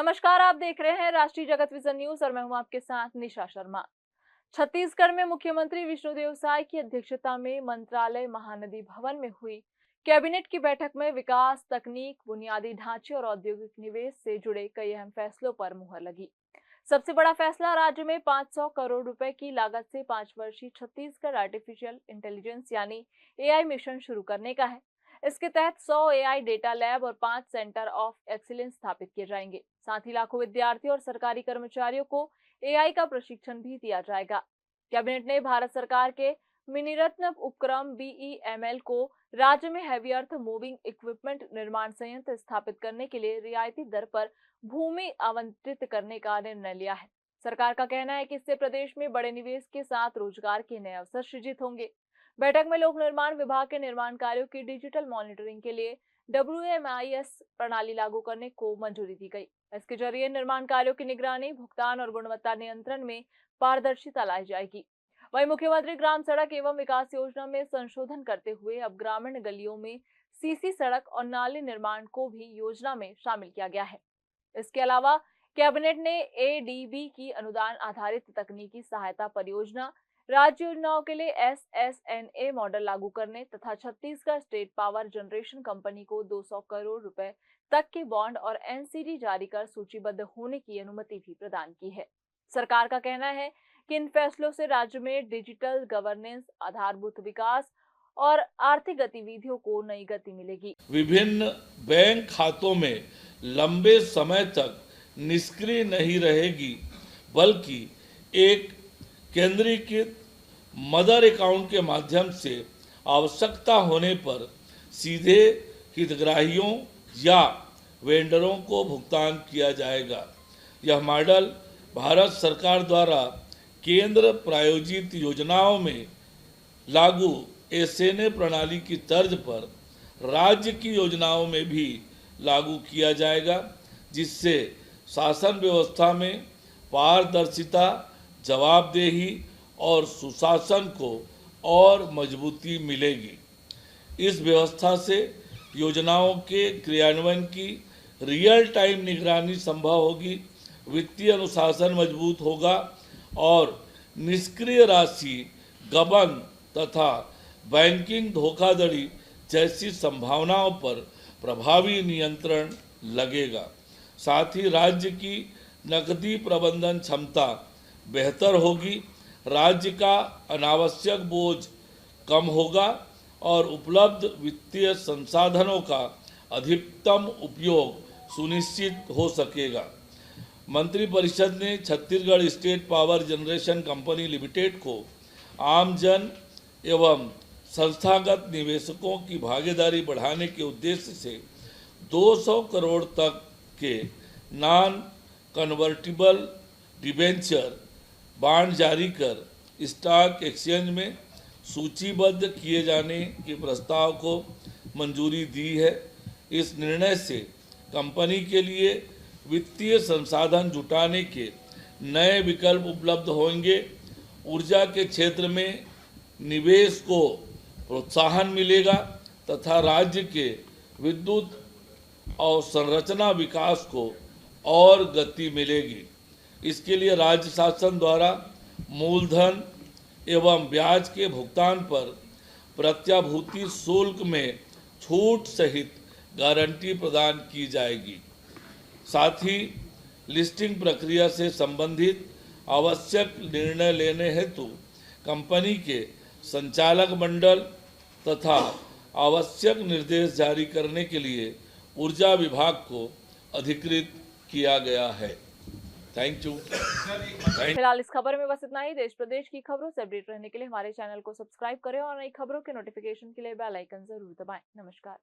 नमस्कार, आप देख रहे हैं राष्ट्रीय जगत विजन न्यूज और मैं हूं आपके साथ निशा शर्मा। छत्तीसगढ़ में मुख्यमंत्री विष्णुदेव साय की अध्यक्षता में मंत्रालय महानदी भवन में हुई कैबिनेट की बैठक में विकास, तकनीक, बुनियादी ढांचे और औद्योगिक निवेश से जुड़े कई अहम फैसलों पर मुहर लगी। सबसे बड़ा फैसला राज्य में 500 करोड़ रुपए की लागत से 5 वर्षीय छत्तीसगढ़ आर्टिफिशियल इंटेलिजेंस यानी एआई मिशन शुरू करने का है। इसके तहत 100 एआई डेटा लैब और 5 सेंटर ऑफ एक्सीलेंस स्थापित किए जाएंगे। साथ ही लाखों विद्यार्थियों और सरकारी कर्मचारियों को एआई का प्रशिक्षण भी दिया जाएगा। कैबिनेट ने भारत सरकार के मिनीरत्न उपक्रम बीईएमएल को राज्य में हैवी अर्थ मूविंग इक्विपमेंट निर्माण संयंत्र स्थापित करने के लिए रियायती दर पर भूमि आवंटित करने का निर्णय लिया है। सरकार का कहना है कि इससे प्रदेश में बड़े निवेश के साथ रोजगार के नए अवसर सृजित होंगे। बैठक में लोक निर्माण विभाग के निर्माण कार्यों की डिजिटल मॉनिटरिंग के लिए WMIS प्रणाली लागू करने को मंजूरी दी गई। इसके जरिए निर्माण कार्यों की निगरानी, भुगतान और गुणवत्ता नियंत्रण में पारदर्शिता लाई जाएगी। वहीं मुख्यमंत्री ग्राम सड़क एवं विकास योजना में संशोधन करते हुए अब ग्रामीण गलियों में सीसी सड़क और नाली निर्माण को भी योजना में शामिल किया गया है। इसके अलावा कैबिनेट ने एडीबी की अनुदान आधारित तकनीकी सहायता परियोजना, राज्य योजनाओं के लिए SSNA मॉडल लागू करने तथा Chhattisgarh state power generation company को 200 करोड़ रुपए तक के बॉन्ड और NCD जारी कर सूचीबद्ध होने की अनुमति भी प्रदान की है। सरकार का कहना है कि इन फैसलों से राज्य में डिजिटल गवर्नेंस, आधारभूत विकास और आर्थिक गतिविधियों को नई गति मिलेगी। विभिन्न बैंक खातों में लंबे समय तक निष्क्रिय नहीं रहेगी, बल्कि एक केंद्रीकृत मदर अकाउंट के माध्यम से आवश्यकता होने पर सीधे हितग्राहियों या वेंडरों को भुगतान किया जाएगा। यह मॉडल भारत सरकार द्वारा केंद्र प्रायोजित योजनाओं में लागू SNA प्रणाली की तर्ज पर राज्य की योजनाओं में भी लागू किया जाएगा, जिससे शासन व्यवस्था में पारदर्शिता, जवाबदेही और सुशासन को और मजबूती मिलेगी। इस व्यवस्था से योजनाओं के क्रियान्वयन की रियल टाइम निगरानी संभव होगी, वित्तीय अनुशासन मजबूत होगा और निष्क्रिय राशि गबन तथा बैंकिंग धोखाधड़ी जैसी संभावनाओं पर प्रभावी नियंत्रण लगेगा। साथ ही राज्य की नकदी प्रबंधन क्षमता बेहतर होगी, राज्य का अनावश्यक बोझ कम होगा और उपलब्ध वित्तीय संसाधनों का अधिकतम उपयोग सुनिश्चित हो सकेगा। मंत्रिपरिषद ने Chhattisgarh state power generation company limited को आमजन एवं संस्थागत निवेशकों की भागीदारी बढ़ाने के उद्देश्य से 200 करोड़ तक के नॉन कन्वर्टिबल डिबेंचर बॉन्ड जारी कर स्टॉक एक्सचेंज में सूचीबद्ध किए जाने के प्रस्ताव को मंजूरी दी है। इस निर्णय से कंपनी के लिए वित्तीय संसाधन जुटाने के नए विकल्प उपलब्ध होंगे, ऊर्जा के क्षेत्र में निवेश को प्रोत्साहन मिलेगा तथा राज्य के विद्युत और संरचना विकास को और गति मिलेगी। इसके लिए राज्य शासन द्वारा मूलधन एवं ब्याज के भुगतान पर प्रत्याभूति शुल्क में छूट सहित गारंटी प्रदान की जाएगी। साथ ही लिस्टिंग प्रक्रिया से संबंधित आवश्यक निर्णय लेने हेतु कंपनी के संचालक मंडल तथा आवश्यक निर्देश जारी करने के लिए ऊर्जा विभाग को अधिकृत किया गया है। Thank you. फिलहाल इस खबर में बस इतना ही। देश प्रदेश की खबरों से अपडेट रहने के लिए हमारे चैनल को सब्सक्राइब करें और नई खबरों के नोटिफिकेशन के लिए बेल आइकन जरूर दबाएं। नमस्कार।